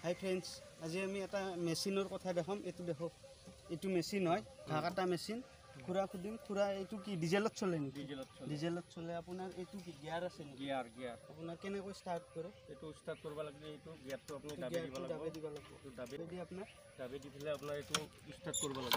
হাই friends, আজি আমি এটা মেচিনৰ কথা দেখাম। এইটো দেখো, এইটো মেচিন হয়, ঘাঁহ কাটা মেচিন। খুৰা সুধিম, খুৰা এইটো কি ডিজেলত চলে নেকি? ডিজেলত চলে। আপোনাৰ এইটো কি গিয়াৰ আছে নেকি? গিয়াৰ আপোনাৰ কেনেকৈ ষ্টাৰ্ট কৰে? এইটো ষ্টাৰ্ট কৰিব লাগিলে এইটো গিয়াৰটো আপুনি দাবি দিব লাগিব। এইটো দাবি দি আপোনাৰ এইটো ষ্টাৰ্ট কৰিব লাগিব।